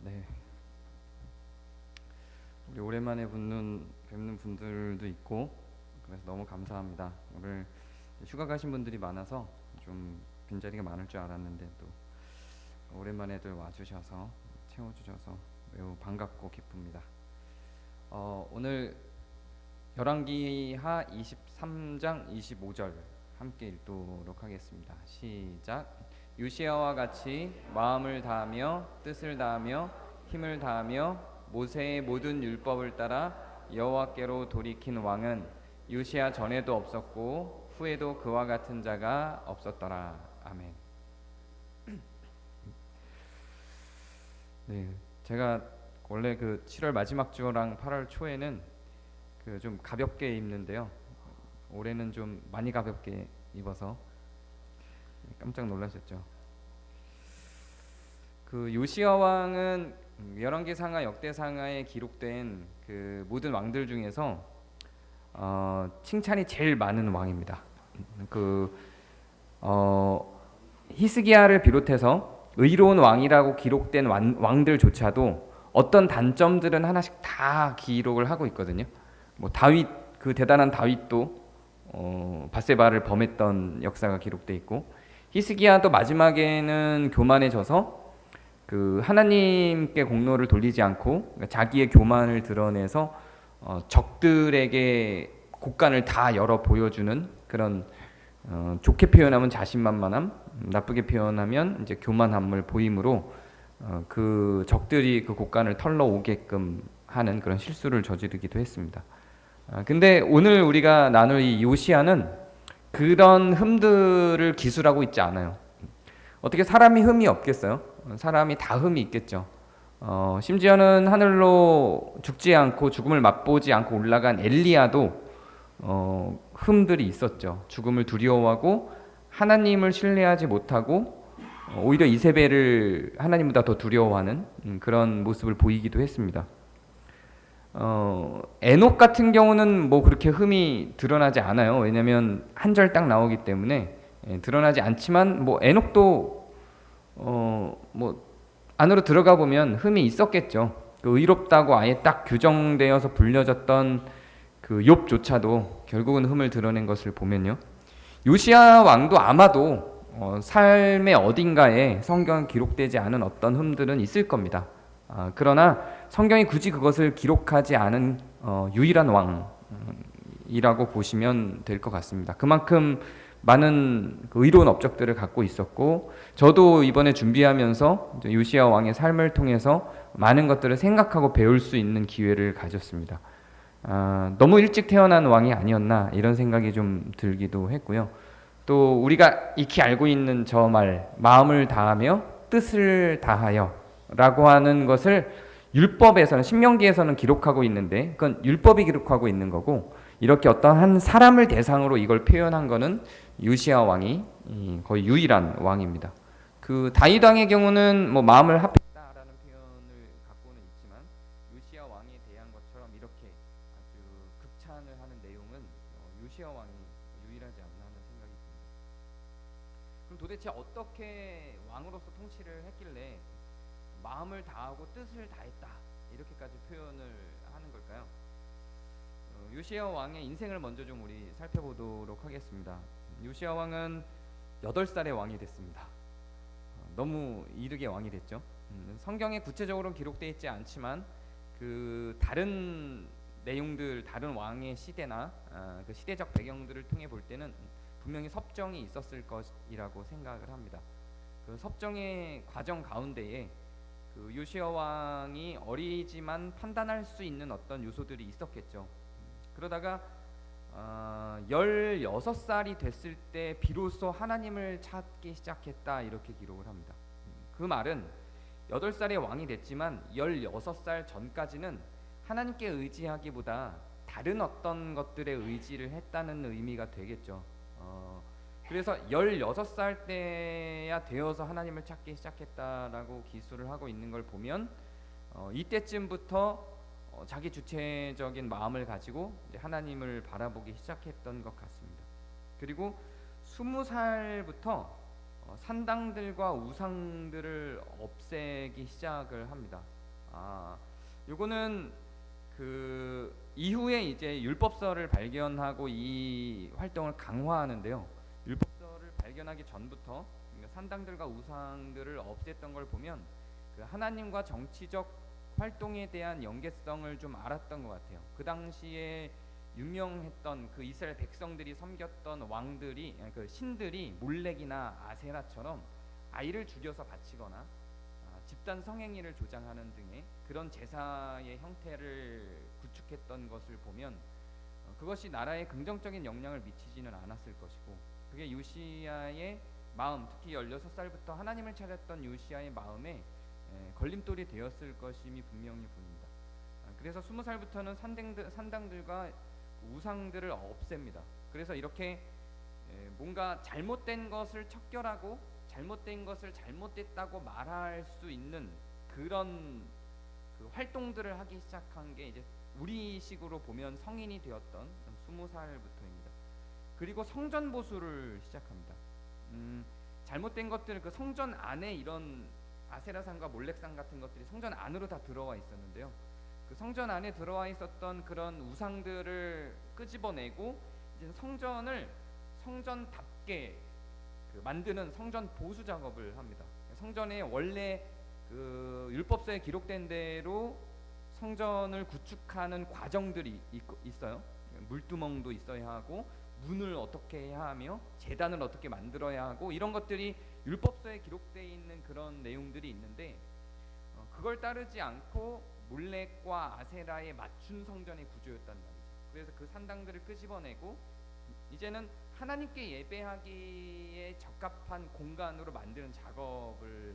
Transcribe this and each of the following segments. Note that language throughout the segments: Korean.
네, 우리 오랜만에 뵙는 분들도 있고 그래서 너무 감사합니다. 오늘 휴가 가신 분들이 많아서 좀 빈자리가 많을 줄 알았는데 또 오랜만에들 와주셔서 채워주셔서 매우 반갑고 기쁩니다. 오늘 열왕기하 23장 25절 함께 읽도록 하겠습니다. 시작. 요시야와 같이 마음을 다하며 뜻을 다하며 힘을 다하며 모세의 모든 율법을 따라 여호와께로 돌이킨 왕은 요시야 전에도 없었고 후에도 그와 같은 자가 없었더라. 아멘. 네, 제가 원래 그 7월 마지막 주랑 8월 초에는 그 좀 가볍게 입는데요. 올해는 좀 많이 가볍게 입어서 깜짝 놀라셨죠. 그 요시야 왕은 열왕기상하 역대상하에 기록된 그 모든 왕들 중에서 칭찬이 제일 많은 왕입니다. 그 히스기야를 비롯해서 의로운 왕이라고 기록된 왕들조차도 어떤 단점들은 하나씩 다 기록을 하고 있거든요. 뭐 다윗, 그 대단한 다윗도 밧세바를 범했던 역사가 기록돼 있고, 히스기야도 마지막에는 교만해져서 그 하나님께 공로를 돌리지 않고 자기의 교만을 드러내서 적들에게 곡간을 다 열어 보여주는 그런, 좋게 표현하면 자신만만함, 나쁘게 표현하면 이제 교만함을 보임으로 그 적들이 그 곡간을 털러 오게끔 하는 그런 실수를 저지르기도 했습니다. 근데 오늘 우리가 나눌 이 요시야는 그런 흠들을 기술하고 있지 않아요. 어떻게 사람이 흠이 없겠어요? 사람이 다 흠이 있겠죠. 심지어는 하늘로 죽지 않고 죽음을 맛보지 않고 올라간 엘리야도 흠들이 있었죠. 죽음을 두려워하고 하나님을 신뢰하지 못하고 오히려 이세벨을 하나님보다 더 두려워하는 그런 모습을 보이기도 했습니다. 에녹 같은 경우는 뭐 그렇게 흠이 드러나지 않아요. 왜냐하면 한 절 딱 나오기 때문에 드러나지 않지만, 뭐 에녹도 뭐 안으로 들어가 보면 흠이 있었겠죠. 그 의롭다고 아예 딱 규정되어서 불려졌던 그 욥조차도 결국은 흠을 드러낸 것을 보면요. 요시야 왕도 아마도 삶의 어딘가에 성경 기록되지 않은 어떤 흠들은 있을 겁니다. 그러나 성경이 굳이 그것을 기록하지 않은 유일한 왕이라고 보시면 될 것 같습니다. 그만큼 많은 의로운 업적들을 갖고 있었고, 저도 이번에 준비하면서 요시야 왕의 삶을 통해서 많은 것들을 생각하고 배울 수 있는 기회를 가졌습니다. 너무 일찍 태어난 왕이 아니었나 이런 생각이 좀 들기도 했고요. 또 우리가 익히 알고 있는 저 말, 마음을 다하며 뜻을 다하여 라고 하는 것을 율법에서는, 신명기에서는 기록하고 있는데 그건 율법이 기록하고 있는 거고, 이렇게 어떤 한 사람을 대상으로 이걸 표현한 거는 요시야 왕이 거의 유일한 왕입니다. 그 다윗 왕의 경우는 뭐 마음을 합했다라는 표현을 갖고는 있지만, 요시야 왕에 대한 것처럼 이렇게 아주 극찬을 하는 내용은 요시야 왕이 유일하지 않나 하는 생각이 듭니다. 그럼 도대체 어떻게 왕으로서 통치를 했길래 마음을 다하고 뜻을 다했다 이렇게까지 표현을 하는 걸까요? 요시야 왕의 인생을 먼저 좀 우리 살펴보도록 하겠습니다. 요시야 왕은 8살에 왕이 됐습니다. 너무 이르게 왕이 됐죠. 성경에 구체적으로는 기록되어 있지 않지만 그 다른 내용들, 다른 왕의 시대나 그 시대적 배경들을 통해 볼 때는 분명히 섭정이 있었을 것이라고 생각을 합니다. 그 섭정의 과정 가운데에 그 요시야 왕이 어리지만 판단할 수 있는 어떤 요소들이 있었겠죠. 그러다가 16살이 됐을 때 비로소 하나님을 찾기 시작했다 이렇게 기록을 합니다. 그 말은 8살에 왕이 됐지만 16살 전까지는 하나님께 의지하기보다 다른 어떤 것들에 의지를 했다는 의미가 되겠죠. 그래서 16살 때야 되어서 하나님을 찾기 시작했다라고 기술을 하고 있는 걸 보면 이때쯤부터 자기 주체적인 마음을 가지고 이제 하나님을 바라보기 시작했던 것 같습니다. 그리고 20살부터 산당들과 우상들을 없애기 시작을 합니다. 요거는 그 이후에 이제 율법서를 발견하고 이 활동을 강화하는데요. 율법서를 발견하기 전부터 그러니까 산당들과 우상들을 없앴던 걸 보면 그 하나님과 정치적 활동에 대한 연계성을 좀 알았던 것 같아요. 그 당시에 유명했던 그 이스라엘 백성들이 섬겼던 왕들이 그 신들이 몰렉이나 아세라처럼 아이를 죽여서 바치거나 집단 성행위를 조장하는 등의 그런 제사의 형태를 구축했던 것을 보면 그것이 나라에 긍정적인 영향을 미치지는 않았을 것이고 그게 요시야의 마음, 특히 16살부터 하나님을 찾았던 요시야의 마음에 걸림돌이 되었을 것임이 분명히 보입니다. 그래서 20살부터는 산당들과 우상들을 없앱니다. 그래서 이렇게 뭔가 잘못된 것을 척결하고 잘못된 것을 잘못됐다고 말할 수 있는 그런 그 활동들을 하기 시작한 게 이제 우리식으로 보면 성인이 되었던 20살부터입니다. 그리고 성전 보수를 시작합니다. 잘못된 것들 그 성전 안에 이런 아세라상과 몰렉상 같은 것들이 성전 안으로 다 들어와 있었는데요. 그 성전 안에 들어와 있었던 그런 우상들을 끄집어내고 이제 성전을 성전답게 그 만드는 성전 보수 작업을 합니다. 성전에 원래 그 율법서에 기록된 대로 성전을 구축하는 과정들이 있어요. 물두멍도 있어야 하고 문을 어떻게 해야 하며 제단을 어떻게 만들어야 하고 이런 것들이 율법서에 기록되어 있는 그런 내용들이 있는데 그걸 따르지 않고 몰렉과 아세라에 맞춘 성전의 구조였단 말이죠. 그래서 그 산당들을 끄집어내고 이제는 하나님께 예배하기에 적합한 공간으로 만드는 작업을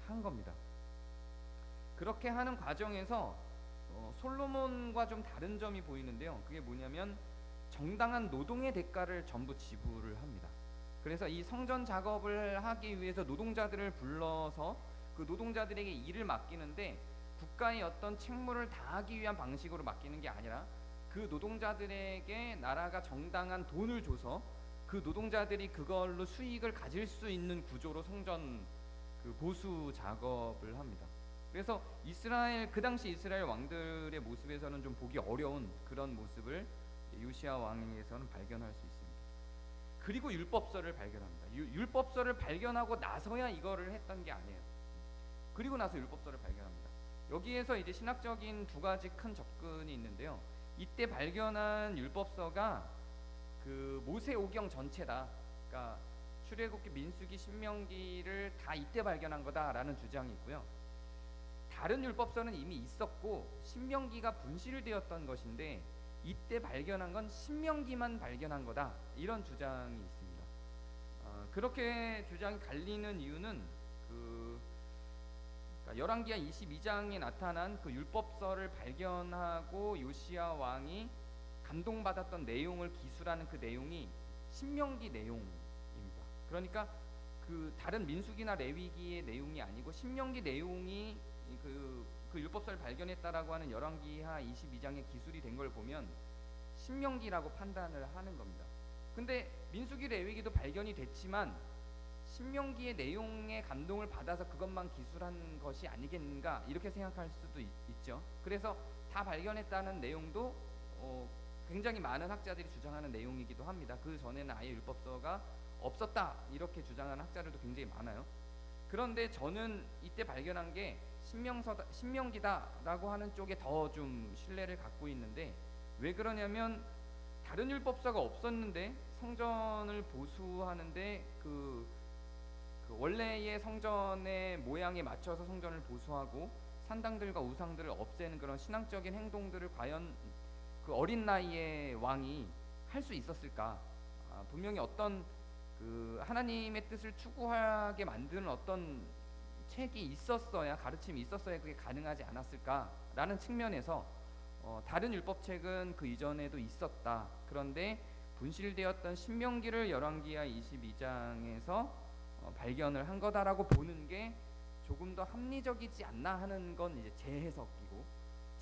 한 겁니다. 그렇게 하는 과정에서 솔로몬과 좀 다른 점이 보이는데요. 그게 뭐냐면 정당한 노동의 대가를 전부 지불을 합니다. 그래서 이 성전 작업을 하기 위해서 노동자들을 불러서 그 노동자들에게 일을 맡기는데 국가의 어떤 책무를 다하기 위한 방식으로 맡기는 게 아니라 그 노동자들에게 나라가 정당한 돈을 줘서 그 노동자들이 그걸로 수익을 가질 수 있는 구조로 성전 그 보수 작업을 합니다. 그래서 그 당시 이스라엘 왕들의 모습에서는 좀 보기 어려운 그런 모습을 요시야 왕에서는 발견할 수 있습니다. 그리고 율법서를 발견합니다. 율법서를 발견하고 나서야 이거를 했던 게 아니에요. 그리고 나서 율법서를 발견합니다. 여기에서 이제 신학적인 두 가지 큰 접근이 있는데요. 이때 발견한 율법서가 그 모세오경 전체다. 그러니까 출애굽기, 민수기, 신명기를 다 이때 발견한 거다라는 주장이 있고요. 다른 율법서는 이미 있었고 신명기가 분실되었던 것인데 이때 발견한 건 신명기만 발견한 거다. 이런 주장이 있습니다. 그렇게 주장이 갈리는 이유는 그러니까 열왕기하 22장에 나타난 그 율법서를 발견하고 요시야 왕이 감동받았던 내용을 기술하는 그 내용이 신명기 내용입니다. 그러니까 그 다른 민수기나 레위기의 내용이 아니고 신명기 내용이 그 율법서를 발견했다라고 하는 열왕기하 22장의 기술이 된 걸 보면 신명기라고 판단을 하는 겁니다. 근데 민수기 레위기도 발견이 됐지만 신명기의 내용에 감동을 받아서 그것만 기술한 것이 아니겠는가 이렇게 생각할 수도 있죠. 그래서 다 발견했다는 내용도 굉장히 많은 학자들이 주장하는 내용이기도 합니다. 그 전에는 아예 율법서가 없었다 이렇게 주장하는 학자들도 굉장히 많아요. 그런데 저는 이때 발견한 게 신명기다라고 하는 쪽에 더 좀 신뢰를 갖고 있는데 왜 그러냐면 다른 율법서가 없었는데 성전을 보수하는데 그 원래의 성전의 모양에 맞춰서 성전을 보수하고 산당들과 우상들을 없애는 그런 신앙적인 행동들을 과연 그 어린 나이의 왕이 할 수 있었을까? 분명히 어떤 그 하나님의 뜻을 추구하게 만드는 어떤 책이 있었어야, 가르침이 있었어야 그게 가능하지 않았을까라는 측면에서 다른 율법책은 그 이전에도 있었다. 그런데 분실되었던 신명기를 열왕기하 22장에서 발견을 한 거다라고 보는 게 조금 더 합리적이지 않나 하는 건 이제 제 해석이고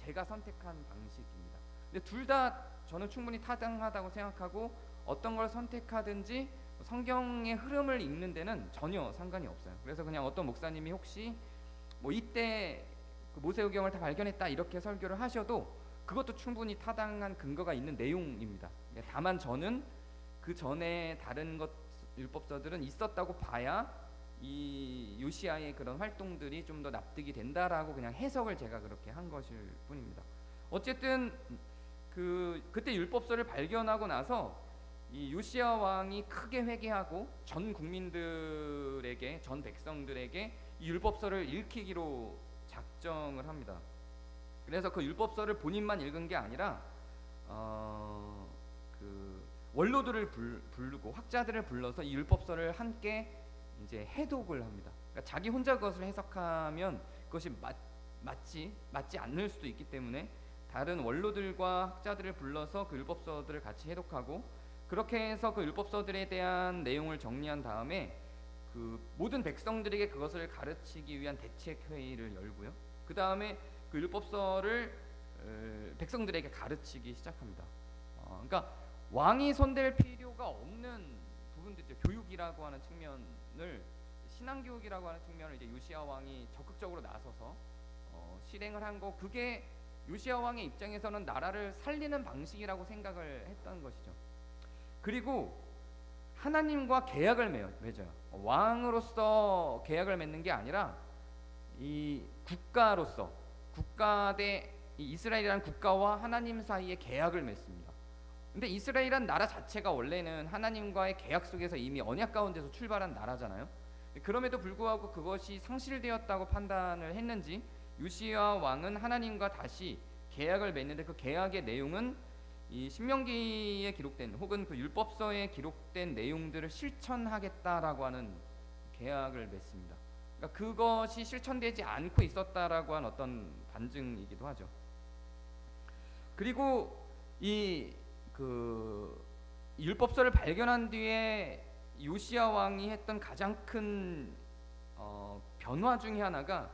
제가 선택한 방식입니다. 근데 둘 다 저는 충분히 타당하다고 생각하고 어떤 걸 선택하든지 성경의 흐름을 읽는 데는 전혀 상관이 없어요. 그래서 그냥 어떤 목사님이 혹시 뭐 이때 그 모세오경을 다 발견했다 이렇게 설교를 하셔도 그것도 충분히 타당한 근거가 있는 내용입니다. 다만 저는 그 전에 다른 것 율법서들은 있었다고 봐야 이 요시아의 그런 활동들이 좀 더 납득이 된다라고 그냥 해석을 제가 그렇게 한 것일 뿐입니다. 어쨌든 그때 율법서를 발견하고 나서 이 요시야 왕이 크게 회개하고 전 국민들에게, 전 백성들에게 이 율법서를 읽히기로 작정을 합니다. 그래서 그 율법서를 본인만 읽은 게 아니라 그 원로들을 부르고 학자들을 불러서 이 율법서를 함께 이제 해독을 합니다. 그러니까 자기 혼자 그것을 해석하면 그것이 맞지 않을 수도 있기 때문에 다른 원로들과 학자들을 불러서 그 율법서들을 같이 해독하고, 그렇게 해서 그 율법서들에 대한 내용을 정리한 다음에 그 모든 백성들에게 그것을 가르치기 위한 대책 회의를 열고요. 그 다음에 그 율법서를 백성들에게 가르치기 시작합니다. 그러니까 왕이 손댈 필요가 없는 부분들이죠. 교육이라고 하는 측면을, 신앙교육이라고 하는 측면을 이제 요시야 왕이 적극적으로 나서서 실행을 한 거, 그게 요시야 왕의 입장에서는 나라를 살리는 방식이라고 생각을 했던 것이죠. 그리고 하나님과 계약을 맺어요. 왕으로서 계약을 맺는 게 아니라 이 국가로서, 국가 대 이스라엘이라는 국가와 하나님 사이에 계약을 맺습니다. 근데 이스라엘이란 나라 자체가 원래는 하나님과의 계약 속에서 이미 언약 가운데서 출발한 나라잖아요. 그럼에도 불구하고 그것이 상실되었다고 판단을 했는지 요시야 왕은 하나님과 다시 계약을 맺는데, 그 계약의 내용은 이 신명기에 기록된 혹은 그 율법서에 기록된 내용들을 실천하겠다라고 하는 계약을 맺습니다. 그러니까 그것이 실천되지 않고 있었다라고 한 어떤 반증이기도 하죠. 그리고 그 율법서를 발견한 뒤에 요시야 왕이 했던 가장 큰 변화 중에 하나가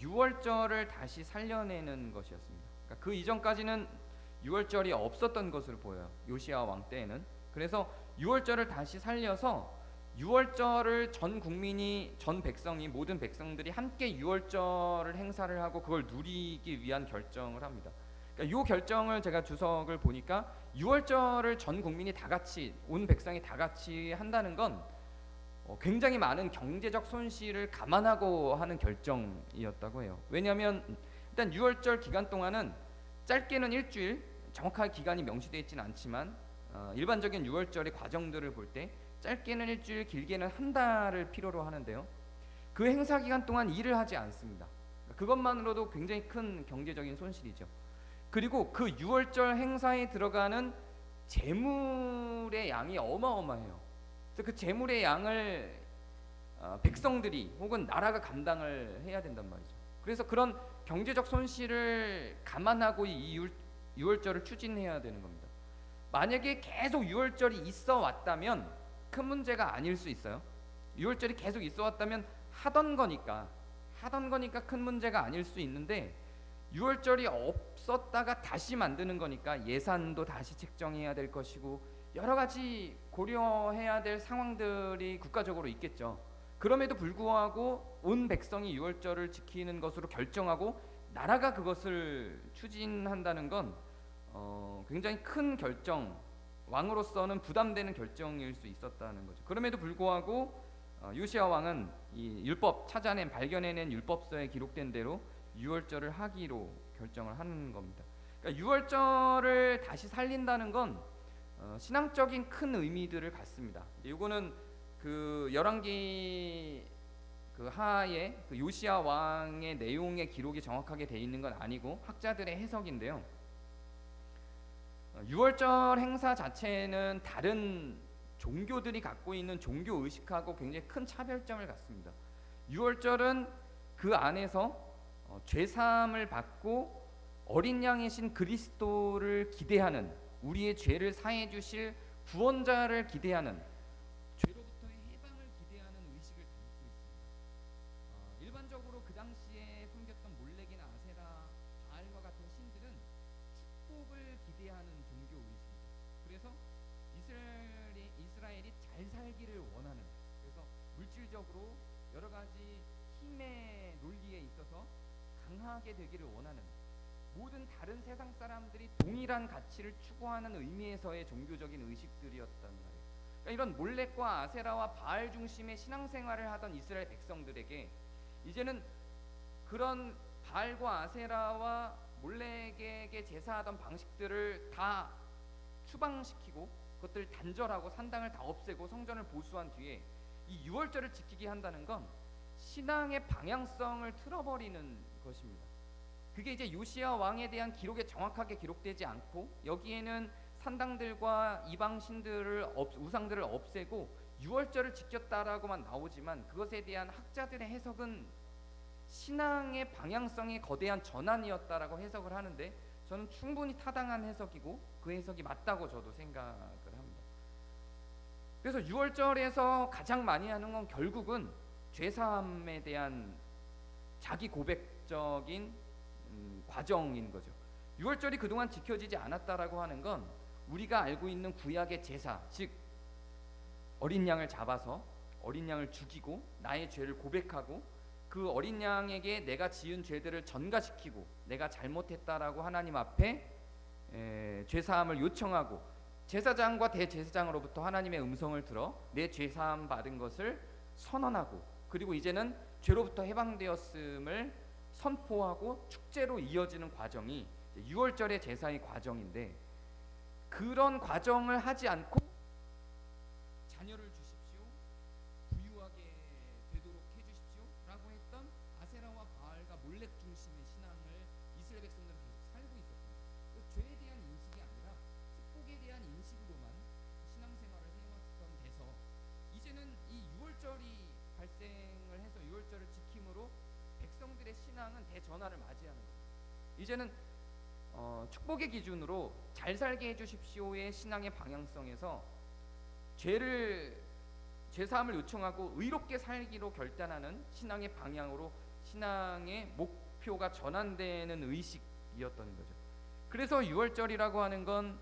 유월절을 다시 살려내는 것이었습니다. 그러니까 그 이전까지는 유월절이 없었던 것으로 보여요, 요시야 왕 때에는. 그래서 유월절을 다시 살려서 유월절을 전 국민이, 전 백성이, 모든 백성들이 함께 유월절을 행사를 하고 그걸 누리기 위한 결정을 합니다. 그러니까 이 결정을 제가 주석을 보니까 유월절을 전 국민이 다 같이, 온 백성이 다 같이 한다는 건 굉장히 많은 경제적 손실을 감안하고 하는 결정이었다고 해요. 왜냐하면 일단 유월절 기간 동안은 짧게는 일주일, 정확하게 기간이 명시되어 있지는 않지만 일반적인 유월절의 과정들을 볼 때 짧게는 일주일, 길게는 한 달을 필요로 하는데요. 그 행사 기간 동안 일을 하지 않습니다. 그것만으로도 굉장히 큰 경제적인 손실이죠. 그리고 그 유월절 행사에 들어가는 재물의 양이 어마어마해요. 그 재물의 양을 백성들이 혹은 나라가 감당을 해야 된단 말이죠. 그래서 그런 경제적 손실을 감안하고 이 유월절을 추진해야 되는 겁니다. 만약에 계속 유월절이 있어 왔다면 큰 문제가 아닐 수 있어요. 유월절이 계속 있어 왔다면 하던 거니까 큰 문제가 아닐 수 있는데, 유월절이 없었다가 다시 만드는 거니까 예산도 다시 책정해야 될 것이고 여러 가지 고려해야 될 상황들이 국가적으로 있겠죠. 그럼에도 불구하고 온 백성이 유월절을 지키는 것으로 결정하고 나라가 그것을 추진한다는 건 굉장히 큰 결정, 왕으로서는 부담되는 결정일 수 있었다는 거죠. 그럼에도 불구하고 요시야 왕은 이 율법, 찾아낸, 발견해낸 율법서에 기록된 대로 유월절을 하기로 결정을 하는 겁니다. 그러니까 유월절을 다시 살린다는 건 신앙적인 큰 의미들을 갖습니다. 이거는 그 열왕기 그 하에 그 요시야 왕의 내용의 기록이 정확하게 되어 있는 건 아니고 학자들의 해석인데요. 유월절 행사 자체는 다른 종교들이 갖고 있는 종교 의식하고 굉장히 큰 차별점을 갖습니다. 유월절은 그 안에서 죄사함을 받고 어린 양이신 그리스도를 기대하는, 우리의 죄를 사해 주실 구원자를 기대하는, 죄로부터의 해방을 기대하는 의식을 담고 있습니다. 일반적으로 그 당시에 섬겼던 몰렉이나 아세라, 바알과 같은 신들은 축복을 기대하는 종교 의식이죠. 그래서 이스라엘이 잘 살기를 원하는, 그래서 물질적으로 여러 가지 힘의 논리에 있어서 강하게 되기를 원하는, 모든 다른 세상 사람들이 동일한 가치를 추구하는 의미에서의 종교적인 의식들이었단 말이에요. 그러니까 이런 몰렉과 아세라와 바알 중심의 신앙생활을 하던 이스라엘 백성들에게 이제는 그런 바알과 아세라와 몰렉에게 제사하던 방식들을 다 추방시키고 그것들 단절하고 산당을 다 없애고 성전을 보수한 뒤에 이 유월절을 지키게 한다는 건 신앙의 방향성을 틀어버리는 것입니다. 그게 이제 요시야 왕에 대한 기록에 정확하게 기록되지 않고 여기에는 산당들과 이방신들을 우상들을 없애고 유월절을 지켰다라고만 나오지만 그것에 대한 학자들의 해석은 신앙의 방향성의 거대한 전환이었다라고 해석을 하는데 저는 충분히 타당한 해석이고 그 해석이 맞다고 저도 생각을 합니다. 그래서 유월절에서 가장 많이 하는 건 결국은 죄사함에 대한 자기 고백적인 과정인 거죠. 유월절이 그동안 지켜지지 않았다라고 하는 건 우리가 알고 있는 구약의 제사, 즉 어린 양을 잡아서 어린 양을 죽이고 나의 죄를 고백하고 그 어린 양에게 내가 지은 죄들을 전가시키고 내가 잘못했다라고 하나님 앞에 죄사함을 요청하고 제사장과 대제사장으로부터 하나님의 음성을 들어 내 죄사함 받은 것을 선언하고 그리고 이제는 죄로부터 해방되었음을 선포하고 축제로 이어지는 과정이 유월절의 제사의 과정인데, 그런 과정을 하지 않고 자녀를 주십시오, 부유하게 되도록 해주십시오 라고 했던 아세라와 바알과 몰렉 중심의 신앙을 이스라엘 백성들은 계속 살고 있었습니다. 죄에 대한 인식이 아니라 축복에 대한 인식으로만 신앙생활을 해왔던 데서 이제는 이 유월절이 발생을 해서 유월절을 지킴으로 백성들의 신앙은 대전환을 맞이하는 겁니다. 이제는 축복의 기준으로 잘 살게 해주십시오의 신앙의 방향성에서 죄사함을 요청하고 의롭게 살기로 결단하는 신앙의 방향으로 신앙의 목표가 전환되는 의식이었던 거죠. 그래서 유월절이라고 하는 건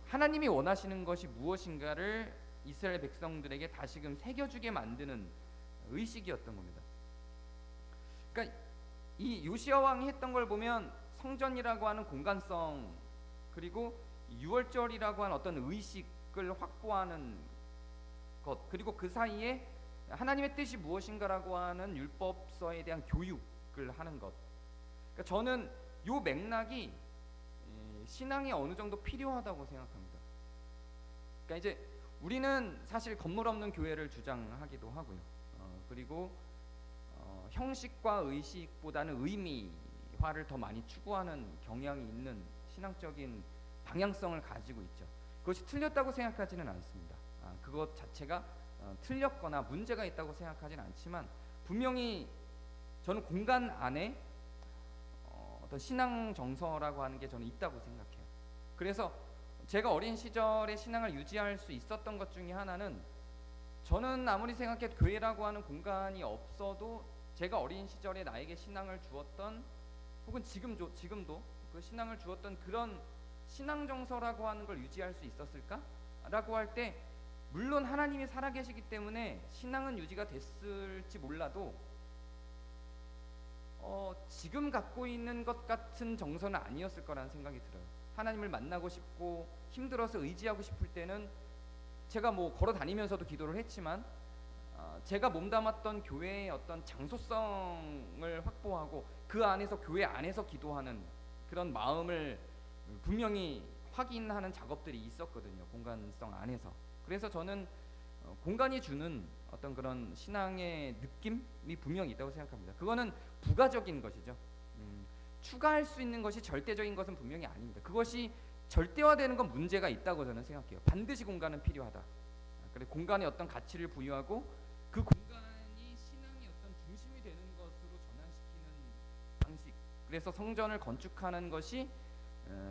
하나님이 원하시는 것이 무엇인가를 이스라엘 백성들에게 다시금 새겨주게 만드는 의식이었던 겁니다. 그러니까 이 요시야 왕이 했던 걸 보면 성전이라고 하는 공간성 그리고 유월절이라고 하는 어떤 의식을 확보하는 것, 그리고 그 사이에 하나님의 뜻이 무엇인가라고 하는 율법서에 대한 교육을 하는 것. 그러니까 저는 요 맥락이 신앙에 어느 정도 필요하다고 생각합니다. 그러니까 이제 우리는 사실 건물 없는 교회를 주장하기도 하고요. 그리고 형식과 의식보다는 의미화를 더 많이 추구하는 경향이 있는 신앙적인 방향성을 가지고 있죠. 그것이 틀렸다고 생각하지는 않습니다. 그것 자체가 틀렸거나 문제가 있다고 생각하지는 않지만 분명히 저는 공간 안에 어떤 신앙 정서라고 하는 게 저는 있다고 생각해요. 그래서 제가 어린 시절에 신앙을 유지할 수 있었던 것 중에 하나는, 저는 아무리 생각해도 교회라고 하는 공간이 없어도 제가 어린 시절에 나에게 신앙을 주었던, 혹은 지금도 그 신앙을 주었던 그런 신앙 정서라고 하는 걸 유지할 수 있었을까? 라고 할 때 물론 하나님이 살아계시기 때문에 신앙은 유지가 됐을지 몰라도 지금 갖고 있는 것 같은 정서는 아니었을 거라는 생각이 들어요. 하나님을 만나고 싶고 힘들어서 의지하고 싶을 때는 제가 뭐 걸어 다니면서도 기도를 했지만 제가 몸담았던 교회의 어떤 장소성을 확보하고 그 안에서 교회 안에서 기도하는 그런 마음을 분명히 확인하는 작업들이 있었거든요. 공간성 안에서. 그래서 저는 공간이 주는 어떤 그런 신앙의 느낌이 분명히 있다고 생각합니다. 그거는 부가적인 것이죠. 추가할 수 있는 것이 절대적인 것은 분명히 아닙니다. 그것이 절대화되는 건 문제가 있다고 저는 생각해요. 반드시 공간은 필요하다. 그래, 공간에 어떤 가치를 부여하고 그 공간이 신앙의 어떤 중심이 되는 것으로 전환시키는 방식. 그래서 성전을 건축하는 것이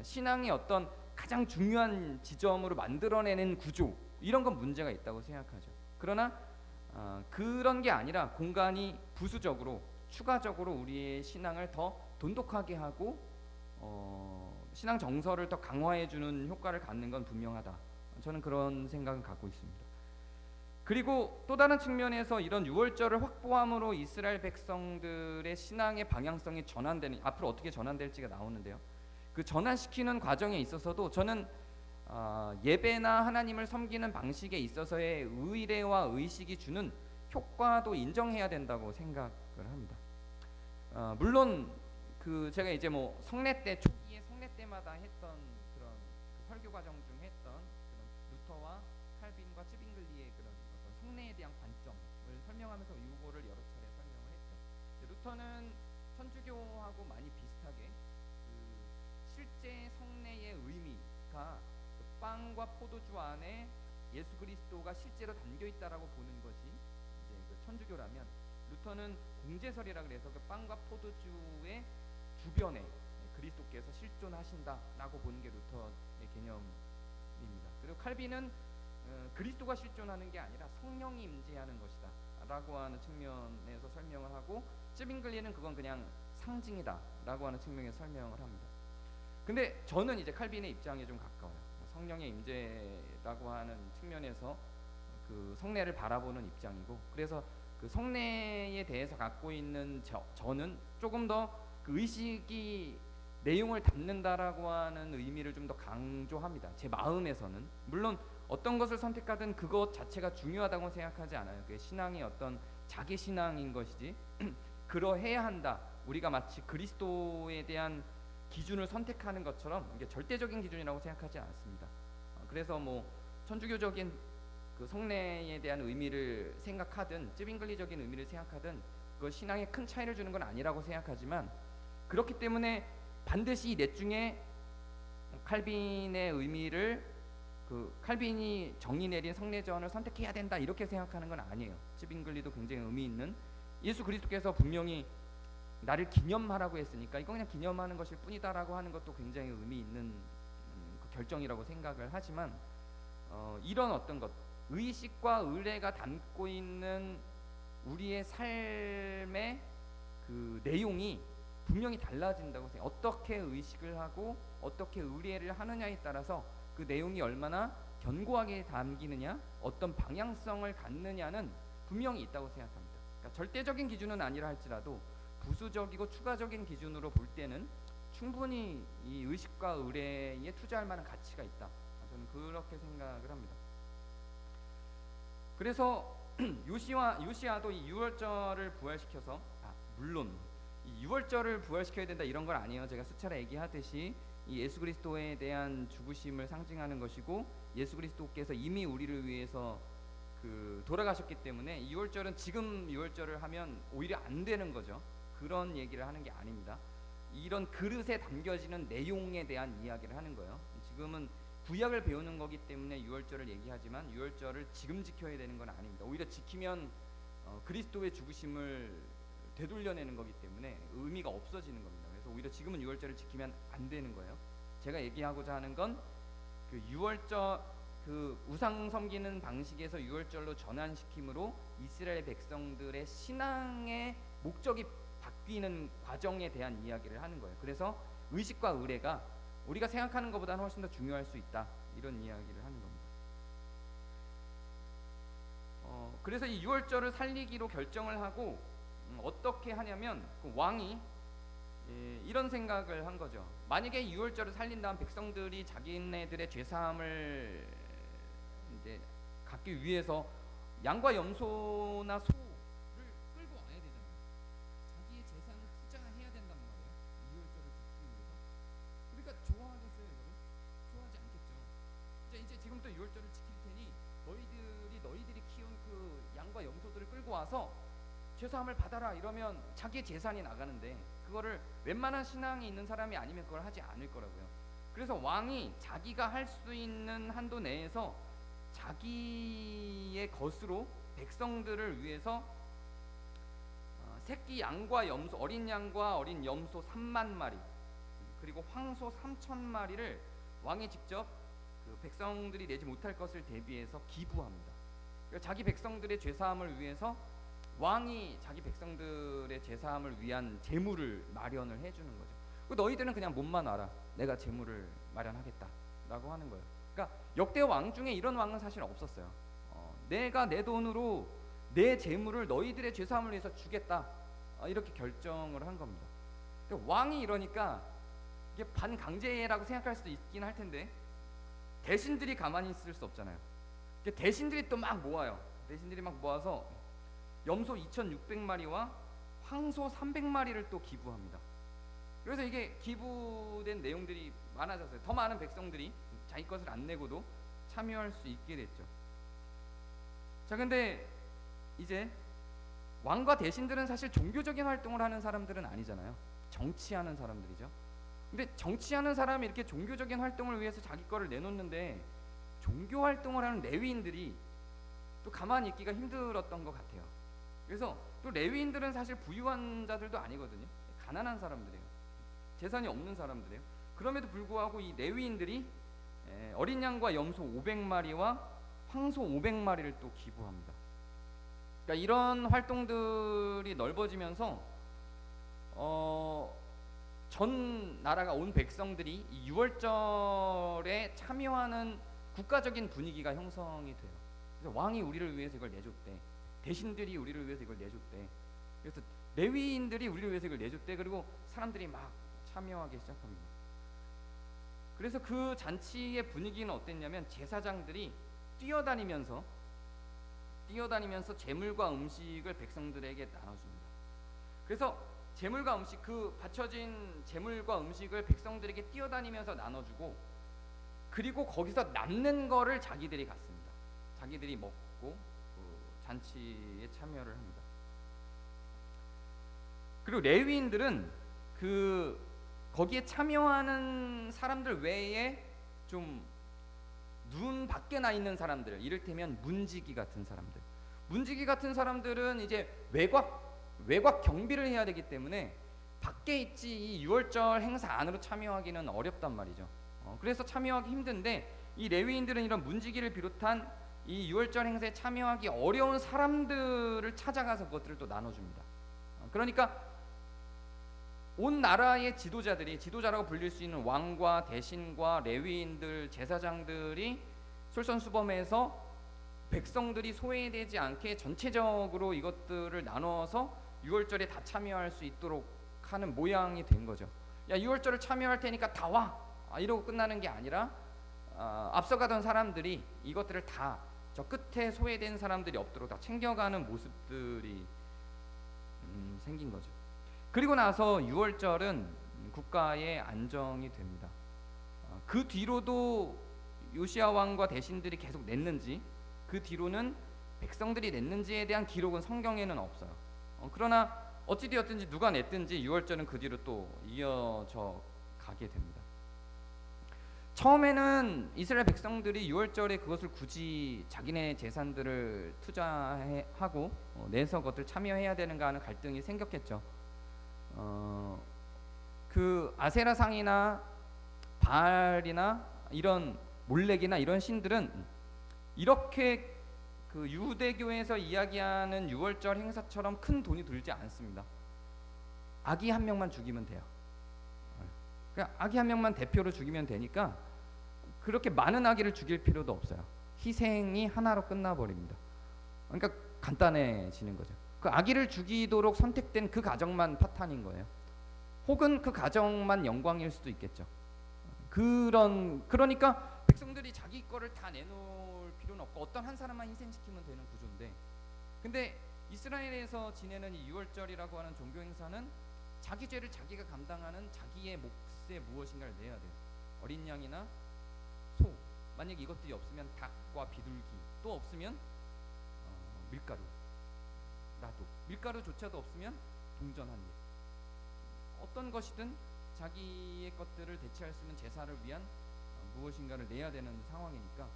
신앙의 어떤 가장 중요한 지점으로 만들어내는 구조, 이런 건 문제가 있다고 생각하죠. 그러나 그런 게 아니라 공간이 부수적으로 추가적으로 우리의 신앙을 더 돈독하게 하고 신앙 정서를 더 강화해 주는 효과를 갖는 건 분명하다. 저는 그런 생각을 갖고 있습니다. 그리고 또 다른 측면에서 이런 유월절을 확보함으로 이스라엘 백성들의 신앙의 방향성이 전환되는, 앞으로 어떻게 전환될지가 나오는데요. 그 전환시키는 과정에 있어서도 저는 예배나 하나님을 섬기는 방식에 있어서의 의례와 의식이 주는 효과도 인정해야 된다고 생각을 합니다. 물론 그 제가 이제 뭐 성례 때, 초기에 성례 때마다 했던 그런 그 설교 과정 중 했던 그런 루터와 칼빈과 쯔빙글리의 그런 어떤 성례에 대한 관점을 설명하면서 이거를 여러 차례 설명을 했죠. 루터는 천주교하고 많이 비슷하게 그 실제 성례의 의미가 그 빵과 포도주 안에 예수 그리스도가 실제로 담겨 있다라고 보는 것이 이제 그 천주교라면, 루터는 공제설이라 그래서 그 빵과 포도주의 주변에 그리스도께서 실존하신다라고 보는 게 루터의 개념입니다. 그리고 칼빈은 그리스도가 실존하는 게 아니라 성령이 임재하는 것이다 라고 하는 측면에서 설명을 하고, 쯔빙글리는 그건 그냥 상징이다 라고 하는 측면에서 설명을 합니다. 근데 저는 이제 칼빈의 입장에 좀 가까워요. 성령의 임재라고 하는 측면에서 그 성례를 바라보는 입장이고, 그래서 그 성례에 대해서 갖고 있는 저는 조금 더 그 의식이 내용을 담는다라고 하는 의미를 좀 더 강조합니다. 제 마음에서는. 물론 어떤 것을 선택하든 그것 자체가 중요하다고 생각하지 않아요. 그게 신앙의 어떤 자기 신앙인 것이지 그러해야 한다, 우리가 마치 그리스도에 대한 기준을 선택하는 것처럼 이게 절대적인 기준이라고 생각하지 않습니다. 그래서 뭐 천주교적인 그 성례에 대한 의미를 생각하든 쯔빙글리적인 의미를 생각하든 그 신앙에 큰 차이를 주는 건 아니라고 생각하지만, 그렇기 때문에 반드시 이 넷 중에 칼빈의 의미를, 그 칼빈이 정의 내린 성례전을 선택해야 된다 이렇게 생각하는 건 아니에요. 쯔빙글리도 굉장히 의미 있는, 예수 그리스도께서 분명히 나를 기념하라고 했으니까 이거 그냥 기념하는 것일 뿐이다라고 하는 것도 굉장히 의미 있는 그 결정이라고 생각을 하지만, 이런 어떤 것, 의식과 의례가 담고 있는 우리의 삶의 그 내용이 분명히 달라진다고 생각해요. 어떻게 의식을 하고 어떻게 의례를 하느냐에 따라서 그 내용이 얼마나 견고하게 담기느냐, 어떤 방향성을 갖느냐는 분명히 있다고 생각합니다. 그러니까 절대적인 기준은 아니라 할지라도 부수적이고 추가적인 기준으로 볼 때는 충분히 이 의식과 의례에 투자할 만한 가치가 있다, 저는 그렇게 생각을 합니다. 그래서 요시아도 이 유월절을 부활시켜서, 물론 이 유월절을 부활시켜야 된다 이런 건 아니에요. 제가 수차례 얘기하듯이 이 예수 그리스도에 대한 죽으심을 상징하는 것이고, 예수 그리스도께서 이미 우리를 위해서 그 돌아가셨기 때문에 이 유월절은 지금 유월절을 하면 오히려 안 되는 거죠. 그런 얘기를 하는 게 아닙니다. 이런 그릇에 담겨지는 내용에 대한 이야기를 하는 거예요. 지금은 구약을 배우는 거기 때문에 유월절을 얘기하지만 유월절을 지금 지켜야 되는 건 아닙니다. 오히려 지키면 그리스도의 죽으심을 되돌려내는 거기 때문에 의미가 없어지는 겁니다. 그래서 오히려 지금은 유월절을 지키면 안 되는 거예요. 제가 얘기하고자 하는 건 그 유월절, 그 우상 섬기는 방식에서 유월절로 전환시킴으로 이스라엘 백성들의 신앙의 목적이 바뀌는 과정에 대한 이야기를 하는 거예요. 그래서 의식과 의례가 우리가 생각하는 것보다는 훨씬 더 중요할 수 있다, 이런 이야기를 하는 겁니다. 그래서 이 유월절을 살리기로 결정을 하고 어떻게 하냐면, 그 왕이 이런 생각을 한 거죠. 만약에 유월절을 살린다면 백성들이 자기네들의 죄사함을 이제 갖기 위해서 양과 염소나 소를 끌고 와야 되잖아요. 자기의 재산을 투자해야 된단 말이에요, 유월절을 지키기 위해서. 그러니까 좋아하겠어요, 여러분? 좋아하지 않겠죠. 이제 지금부터 유월절을 지킬 테니 너희들이 키운 그 양과 염소들을 끌고 와서 죄사함을 받아라 이러면 자기의 재산이 나가는데, 그거를 웬만한 신앙이 있는 사람이 아니면 그걸 하지 않을 거라고요. 그래서 왕이 자기가 할 수 있는 한도 내에서 자기의 것으로 백성들을 위해서 새끼 양과 염소, 어린 양과 어린 염소 3만 마리 그리고 황소 3,000마리를 왕이 직접 그 백성들이 내지 못할 것을 대비해서 기부합니다. 그러니까 자기 백성들의 죄사함을 위해서 왕이 자기 백성들의 제사함을 위한 재물을 마련을 해주는 거죠. 너희들은 그냥 몸만 알아, 내가 재물을 마련하겠다라고 하는 거예요. 그러니까 역대 왕 중에 이런 왕은 사실 없었어요. 내가 내 돈으로 내 재물을 너희들의 죄사함을 위해서 주겠다, 이렇게 결정을 한 겁니다. 근데 왕이 이러니까 이게 반강제라고 생각할 수도 있긴 할 텐데 대신들이 가만히 있을 수 없잖아요. 대신들이 또 막 모아요. 대신들이 막 모아서 염소 2,600마리와 황소 300마리를 또 기부합니다. 그래서 이게 기부된 내용들이 많아졌어요. 더 많은 백성들이 자기 것을 안 내고도 참여할 수 있게 됐죠. 자, 근데 이제 왕과 대신들은 사실 종교적인 활동을 하는 사람들은 아니잖아요. 정치하는 사람들이죠. 근데 정치하는 사람이 이렇게 종교적인 활동을 위해서 자기 거를 내놓는데 종교 활동을 하는 레위인들이 또 가만히 있기가 힘들었던 것 같아요. 그래서 또 레위인들은 사실 부유한 자들도 아니거든요. 가난한 사람들이에요. 재산이 없는 사람들이에요. 그럼에도 불구하고 이 레위인들이 어린 양과 염소 500마리와 황소 500마리를 또 기부합니다. 그러니까 이런 활동들이 넓어지면서 전 나라가 온 백성들이 이 유월절에 참여하는 국가적인 분위기가 형성이 돼요. 그래서 왕이 우리를 위해서 이걸 내줬대. 대신들이 우리를 위해서 이걸 내줬대. 그래서 레위인들이 우리를 위해서 이걸 내줬대. 그리고 사람들이 막 참여하기 시작합니다. 그래서 그 잔치의 분위기는 어땠냐면 제사장들이 뛰어다니면서 제물과 음식을 백성들에게 나눠줍니다. 그래서 제물과 음식, 그 바쳐진 제물과 음식을 백성들에게 뛰어다니면서 나눠주고, 그리고 거기서 남는 거를 자기들이 갖습니다. 자기들이 먹고 그 잔치에 참여를 합니다. 그리고 레위인들은 거기에 참여하는 사람들 외에 좀 눈 밖에 나 있는 사람들, 이를테면 문지기 같은 사람들은 이제 외곽 경비를 해야 되기 때문에 밖에 있지 이 유월절 행사 안으로 참여하기는 어렵단 말이죠. 그래서 참여하기 힘든데 이 레위인들은 이런 문지기를 비롯한 이 유월절 행사에 참여하기 어려운 사람들을 찾아가서 그것들을 또 나눠줍니다. 그러니까 온 나라의 지도자라고 불릴 수 있는 왕과 대신과 레위인들, 제사장들이 솔선수범해서 백성들이 소외되지 않게 전체적으로 이것들을 나눠서 유월절에 다 참여할 수 있도록 하는 모양이 된 거죠. 야, 유월절을 참여할 테니까 다 와, 이러고 끝나는 게 아니라 앞서가던 사람들이 이것들을 다 저 끝에 소외된 사람들이 없도록 다 챙겨가는 모습들이 생긴 거죠. 그리고 나서 유월절은 국가의 안정이 됩니다. 그 뒤로도 요시야 왕과 대신들이 계속 냈는지, 그 뒤로는 백성들이 냈는지에 대한 기록은 성경에는 없어요. 그러나 어찌되었든지 누가 냈든지 유월절은 그 뒤로 또 이어져 가게 됩니다. 처음에는 이스라엘 백성들이 유월절에 그것을 굳이 자기네 재산들을 투자하고 내서 그것을 참여해야 되는가 하는 갈등이 생겼겠죠. 그 아세라 상이나 바알이나 이런 몰렉이나 이런 신들은 이렇게 그 유대교에서 이야기하는 유월절 행사처럼 큰 돈이 들지 않습니다. 아기 한 명만 죽이면 돼요. 그러니까 아기 한 명만 대표로 죽이면 되니까 그렇게 많은 아기를 죽일 필요도 없어요. 희생이 하나로 끝나버립니다. 그러니까 간단해지는 거죠. 그 아기를 죽이도록 선택된 그 가정만 파탄인 거예요. 혹은 그 가정만 영광일 수도 있겠죠. 그러니까 백성들이 자기 거를 다 내놓을 필요는 없고 어떤 한 사람만 희생시키면 되는 구조인데, 근데 이스라엘에서 지내는 이 유월절이라고 하는 종교 행사는 자기 죄를 자기가 감당하는 자기의 몫에 무엇인가를 내야 돼요. 어린 양이나 소, 만약 이것들이 없으면 닭과 비둘기, 또 없으면 밀가루, 밀가루조차도 없으면 동전 한 입, 어떤 것이든 자기의 것들을 대체할 수 있는 제사를 위한 무엇인가를 내야 되는 상황이니까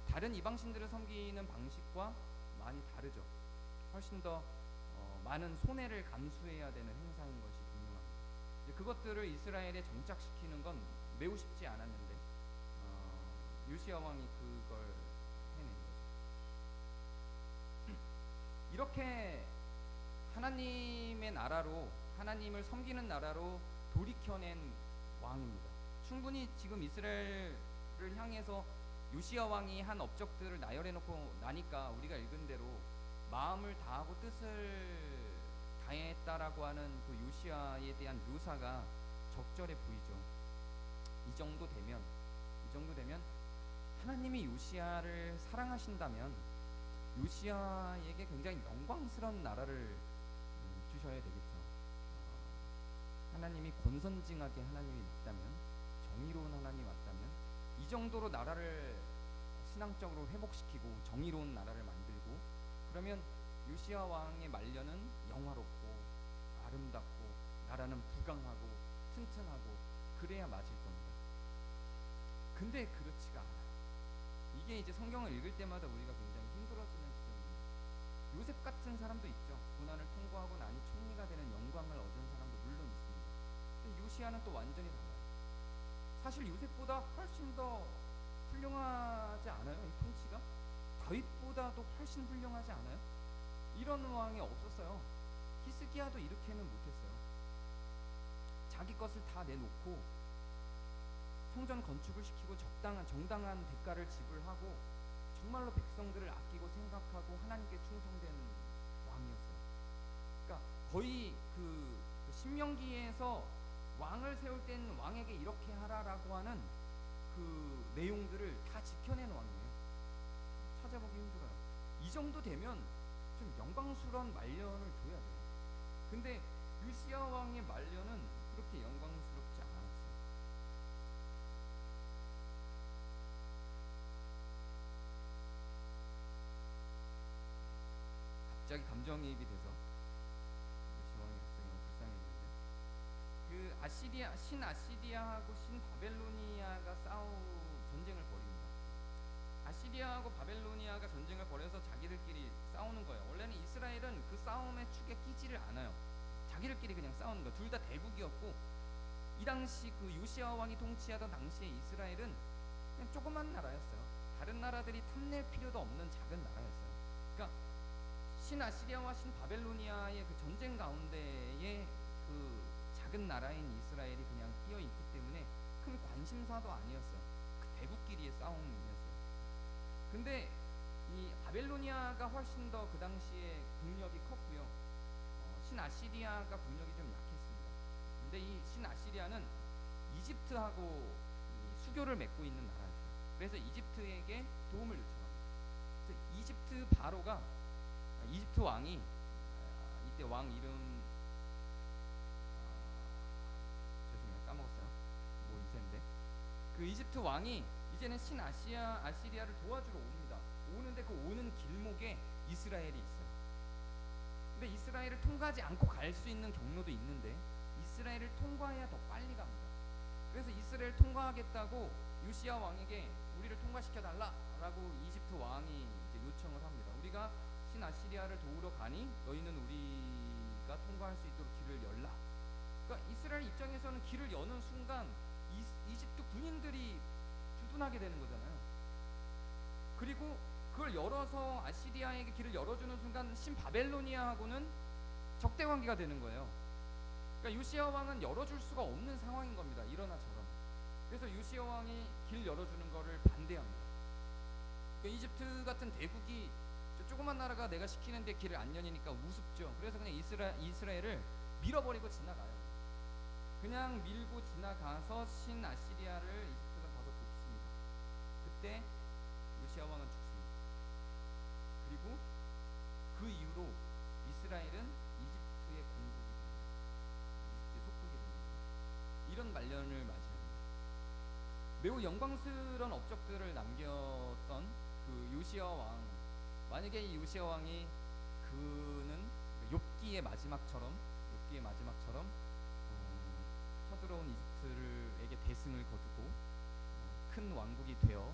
다른 이방신들을 섬기는 방식과 많이 다르죠. 훨씬 더 많은 손해를 감수해야 되는 행사인 것이 분명합니다. 그것들을 이스라엘에 정착시키는 건 매우 쉽지 않았는데 요시야 왕이 그걸 해낸 거죠. 이렇게 하나님의 나라로, 하나님을 섬기는 나라로 돌이켜낸 왕입니다. 충분히 지금 이스라엘을 향해서 요시야 왕이 한 업적들을 나열해 놓고 나니까 우리가 읽은 대로 마음을 다하고 뜻을 다했다라고 하는 그 요시야에 대한 묘사가 적절해 보이죠. 이 정도 되면 하나님이 요시야를 사랑하신다면 요시야에게 굉장히 영광스러운 나라를 주셔야 되겠죠. 하나님이 권선징악의 하나님이 맞다면, 정의로운 하나님이 맞다면 이 정도로 나라를 신앙적으로 회복시키고 정의로운 나라를 만들고, 그러면 요시야 왕의 말년은 영화롭고 아름답고 나라는 부강하고 튼튼하고 그래야 맞을 겁니다. 근데 그렇지가 않아요. 이게 이제 성경을 읽을 때마다 우리가 굉장히 힘들어지는 지점입니다. 요셉 같은 사람도 있죠. 고난을 통과하고 나니 총리가 되는 영광을 얻은 사람도 물론 있습니다. 근데 요시야는 또 완전히 달라요. 사실 요셉보다 훨씬 더 훌륭하지 않아요? 이 통치가? 다윗보다도 훨씬 훌륭하지 않아요? 이런 왕이 없었어요. 히스기야도 이렇게는 못했어요. 자기 것을 다 내놓고 성전 건축을 시키고 정당한 대가를 지불하고 정말로 백성들을 아끼고 생각하고 하나님께 충성된 왕이었어요. 그러니까 거의 그 신명기에서 왕을 세울 땐 왕에게 이렇게 하라라고 하는 그 내용들을 다 지켜낸 왕이에요. 찾아보기 힘들어요. 이 정도 되면 좀 영광스러운 말년을 줘야 돼요. 근데 요시야 왕의 말년은 그렇게 영광스럽지 않았어요. 갑자기 감정이입이 돼서 요시야 왕이 갑자기 너무 불쌍해지는데, 신아시리아하고 신바벨로니아가 전쟁을 벌입니다. 아시리아하고 바벨로니아가 전쟁을 벌여서 자기들끼리 싸우는 거예요. 원래는 이스라엘은 그 싸움의 축에 끼지를 않아요. 자기들끼리 그냥 싸우는 거예요. 둘 다 대국이었고, 이 당시 그 요시야 왕이 통치하던 당시에 이스라엘은 그냥 조그만 나라였어요. 다른 나라들이 탐낼 필요도 없는 작은 나라였어요. 그러니까 신아시리아와 신바벨로니아의 그 전쟁 가운데에 그 작은 나라인 이스라엘이 그냥 끼어 있기 때문에 큰 관심사도 아니었어요. 그 대국끼리의 싸움이었어요. 근데 이 바벨로니아가 훨씬 더 그 당시에 국력이 컸고요. 신아시리아가 국력이 좀 약했습니다. 근데 이 신아시리아는 이집트하고 수교를 맺고 있는 나라였어요. 그래서 이집트에게 도움을 요청합니다. 그래서 이집트 왕이 이때 왕 이름 죄송해요, 까먹었어요. 뭐 이세인데, 그 이집트 왕이 이제는 아시리아를 도와주러 옵니다. 오는데 그 오는 길목에 이스라엘이 있어요. 근데 이스라엘을 통과하지 않고 갈 수 있는 경로도 있는데 이스라엘을 통과해야 더 빨리 갑니다. 그래서 이스라엘 통과하겠다고 요시야 왕에게 우리를 통과시켜 달라라고 이집트 왕이 이제 요청을 합니다. 우리가 신아시리아를 도우러 가니 너희는 우리가 통과할 수 있도록 길을 열라. 그러니까 이스라엘 입장에서는 길을 여는 순간 이집트 군인들이 주둔하게 되는 거잖아요. 그리고 그걸 열어서 아시리아에게 길을 열어주는 순간 신바벨로니아하고는 적대 관계가 되는 거예요. 그러니까 요시야 왕은 열어줄 수가 없는 상황인 겁니다. 일어나 저런. 그래서 요시야 왕이 길 열어주는 거를 반대합니다. 그러니까 이집트 같은 대국이 조그만 나라가 내가 시키는데 길을 안 여니까 우습죠. 그래서 그냥 이스라엘을 밀어버리고 지나가요. 그냥 밀고 지나가서 신아시리아를 이집트가 가서 돕습니다. 그때 요시야 왕은 죽습니다. 그리고 그 이후로 이스라엘은 이집트의 공국이 됩니다. 이집트의 속국이 됩니다. 이런 말년을 맞이합니다. 매우 영광스러운 업적들을 남겼던 그 요시야 왕, 만약에 이 요시야 왕이 그는 욥기의 마지막처럼 쳐들어온 이집트에게 대승을 거두고 큰 왕국이 되어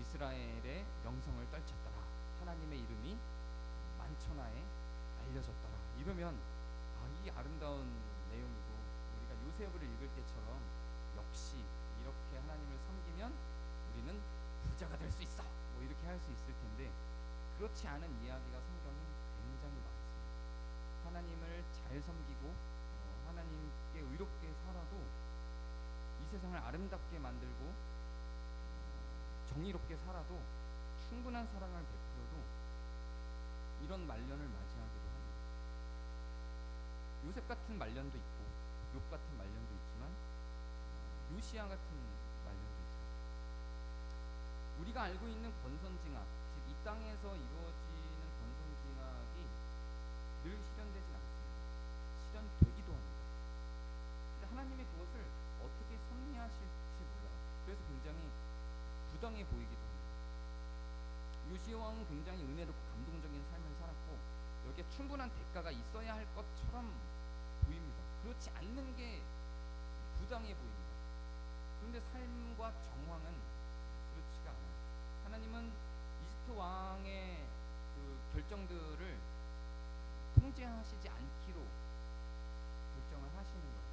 이스라엘의 명성을 떨쳤더라. 하나님의 이름이 만천하에 알려졌더라. 이러면 이 아름다운 내용이고, 우리가 요셉을 읽을 때처럼 역시 이렇게 하나님을 섬기면 우리는 부자가 될 수 있어, 뭐 이렇게 할 수 있을 텐데, 그렇지 않은 이야기가 성경에 굉장히 많습니다. 하나님을 잘 섬기고 하나님께 의롭게 살아도 이 세상을 아름답게 만들고 정의롭게 살아도 충분한 사랑을 베풀어도 이런 말년을 맞이하기도 합니다. 요셉 같은 말년도 있고 욥 같은 말년도 있지만 요시야 같은 말년도 있습니다. 우리가 알고 있는 권선징악, 즉 이 땅에서 이루어지는 권선징악이 늘 실현되진 않습니다. 실현되기도 합니다. 근데 하나님이 그것을 어떻게 섭리하실지 몰라요. 그래서 굉장히 부당해 보이기도 합니다. 요시야 왕은 굉장히 은혜롭고 감동적인 삶을 살았고 여기에 충분한 대가가 있어야 할 것처럼 보입니다. 그렇지 않는 게 부당해 보입니다. 그런데 삶과 정황은 그렇지가 않아요. 하나님은 이집트 왕의 그 결정들을 통제하시지 않기로 결정을 하시는 거예요.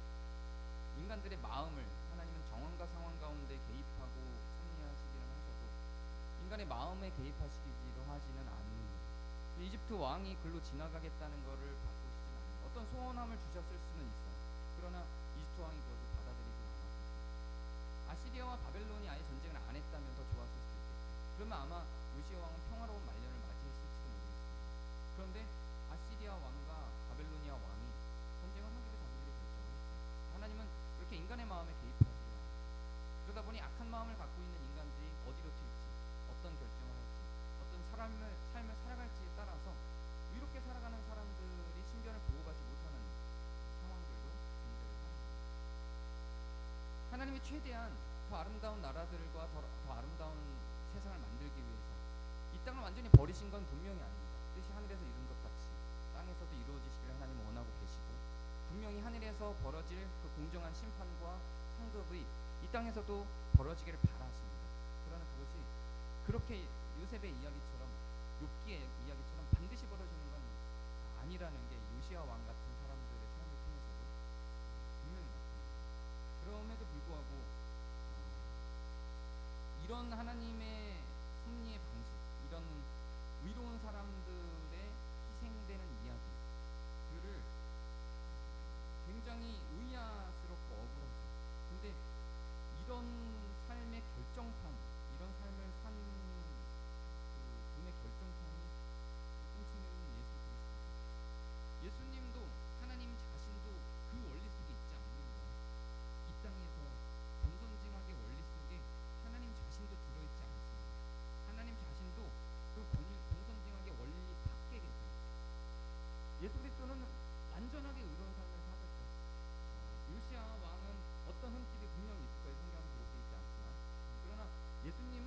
인간들의 마음을 하나님은 정황과 상황 가운데 개입하고 섭리하시기는 하셔도 인간의 마음에 개입하시기로 하지는 않는 거예요. 이집트 왕이 글로 지나가겠다는 것을 바꾸시진 않아요. 어떤 소원함을 주셨을 수는 있어요. 그러나 이집트 왕이 그것을 받아들이지 않았어요. 아시리아와 바벨론이 아예 전쟁을 안 했다면 더 좋았을 수도 있겠죠. 그러면 아마 요시야 왕은 평화로운 말년을 맞이했을지도 모르겠습니다. 그런데 아시리아 왕과 바벨로니아 왕이 전쟁을 하기로 자기들이 결정을 했어요. 하나님은 그렇게 인간의 마음에 개입하지 않아요. 그러다 보니 악한 마음을 갖고 있는 인간들이 어디로 튈지, 어떤 결정을 할지, 어떤 삶을 살아갈지에 따라서 이렇게 살아가는 사람들이 신변을 보호받지 못하는 상황들도 존재를 합니다. 하나님이 최대한 더 아름다운 나라들과 더 아름다운 세상을 만들기 위해서 이 땅을 완전히 버리신 건 분명히 아닙니다. 뜻이 하늘에서 이룬 것 같이 땅에서도 이루어지시기를 하나님은 원하고 계시고 분명히 하늘에서 벌어질 그 공정한 심판과 상급이 이 땅에서도 벌어지기를 바라십니다. 그러나 그것이 그렇게 요셉의 이야기처럼 욥기의 이야기처럼 반드시 벌어지는 건 아니라는 게 요시야 왕 같은 사람들의 삶을 통해서도 분명히 나타납니다. 그럼에도 불구하고 이런 하나님의 섭리의 방식, 이런 의로운 사람들의 희생되는 이야기들을 굉장히 의아스럽고 억울하죠. 근데 이런 삶의 결정판, 이런 삶을 산 그분의 결정판이 어떤 측면은 예수 그리스도죠. 예수님도 하나님 자신도 그 원리 속에 있지 않는 거예요. 이 땅에서 권선징악의 원리 속에 하나님 자신도 들어있지 않습니다. 하나님 자신도 그 권선징악의 원리 밖에 계세요. 예수 그리스도는 완전하게 의로운 삶을 사셨죠. 요시야 왕은 어떤 흠집이 분명히 있을 거예요. 성경에 기록되어 있지 않지만. 그러나 예수님은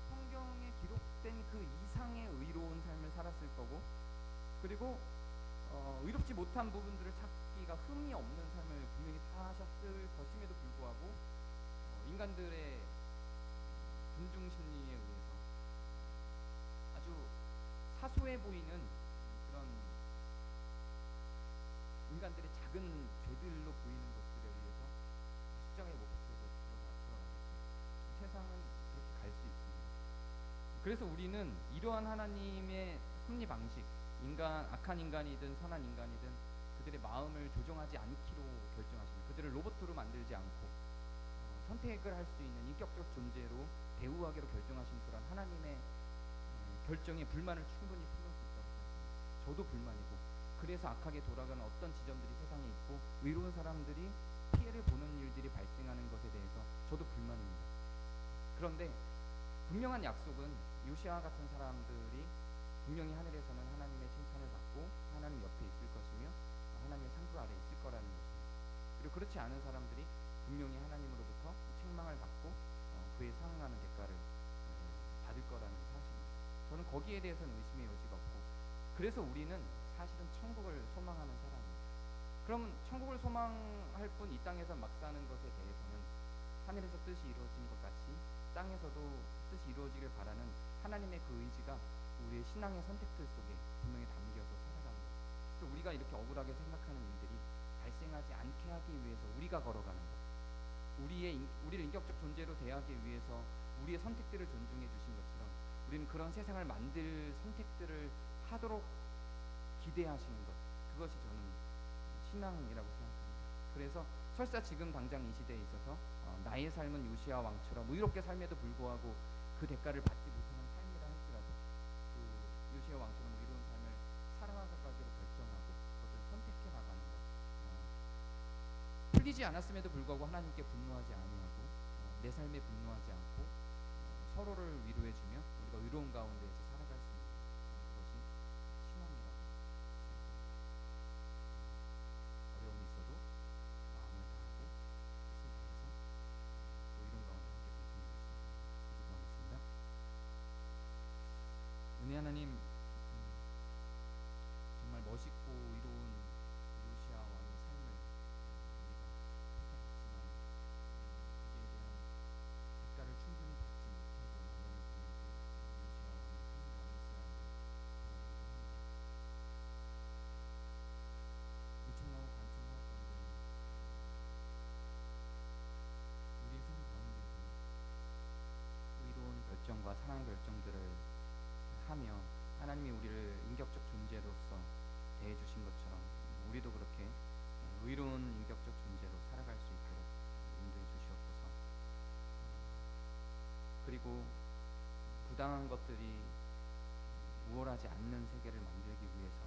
성경에 기록된 그 이상의 의로운 삶을 살았을 거고, 그리고 의롭지 못한 부분들을 찾기가 흠이 없는 삶을 분명히 사셨을 것임에도 불구하고 인간들의 군중 심리에 의해서 아주 사소해 보이는 그런 인간들의 작은 죄들로 보이는 것들에 의해서 십자가에 못 박혀서 들어가겠죠. 세상은 그렇게 갈 수 있습니다. 그래서 우리는 이러한 하나님의 섭리 방식, 악한 인간이든 선한 인간이든 그들의 마음을 조종하지 않기로 결정하십니다. 그들을 로봇으로 만들지 않고 선택을 할 수 있는 인격적 존재로 대우하기로 결정하신 그런 하나님의 결정에 불만을 충분히 품을 수 있다고 생각합니다. 저도 불만이고, 그래서 악하게 돌아가는 어떤 지점들이 세상에 있고 의로운 사람들이 피해를 보는 일들이 발생하는 것에 대해서 저도 불만입니다. 그런데 분명한 약속은 요시야 같은 사람들이 분명히 하늘에서는 하나님의 칭찬을 받고 하나님 옆에 있을 것이며 하나님의 상급 아래 있을 거라는 것입니다. 그리고 그렇지 않은 사람들이 분명히 하나님으로부터 책망을 받고 그에 상응하는 대가를 받을 거라는 사실입니다. 저는 거기에 대해서는 의심의 여지가 없고, 그래서 우리는 사실은 천국을 소망하는 사람입니다. 그럼 천국을 소망할 뿐 이 땅에서 막 사는 것에 대해서는 하늘에서 뜻이 이루어진 것 같이 땅에서도 뜻이 이루어지길 바라는 하나님의 그 의지가 우리의 신앙의 선택들 속에 분명히 담겨서 살아가는 것. 그래서 우리가 이렇게 억울하게 생각하는 일들이 발생하지 않게 하기 위해서 우리가 걸어가는 것, 우리를 인격적 존재로 대하기 위해서 우리의 선택들을 존중해 주신 것처럼 우리는 그런 세상을 만들 선택들을 하도록 기대하시는 것, 그것이 저는 신앙이라고 생각합니다. 그래서 설사 지금 당장 이 시대에 있어서 나의 삶은 요시야 왕처럼 의롭게 삶에도 불구하고 그 대가를 받지 못하는 삶이라 할지라도 그 요시야 왕처럼 의로운 삶을 살아가기로 결정하고 그것을 선택해 나가는 것. 풀리지 않았음에도 불구하고 하나님께 분노하지 아니하고 내 삶에 분노하지 않고 서로를 위로해주며 우리가 의로운 가운데에서 살아갈 수 있는 그것이 신앙이라고 생각합니다. 어려움이 있어도 마음을 다하고 뜻을 다해서 또 이런 가운데 함께 동참해 주시기 기도하겠습니다. 은혜 하나님, 정말 멋있고 의로운 요시야 왕의 삶을 우리가 택했지만 거기에 대한 대가를 충분히 받지 못하고 나면을 보낸 그 요시야 왕의 삶이 아니었어야 하는 바라기도 합니다. 요청하고 간청하고 있는 우리의 삶 가운데서 의로운 결정과 사랑의 결정들을 하며 하나님이 우리를 인격적 존재로서 대해주신 것처럼 우리도 그렇게 의로운 인격적 존재로 살아갈 수 있도록 인도해 주시옵소서. 그리고 부당한 것들이 우월하지 않는 세계를 만들기 위해서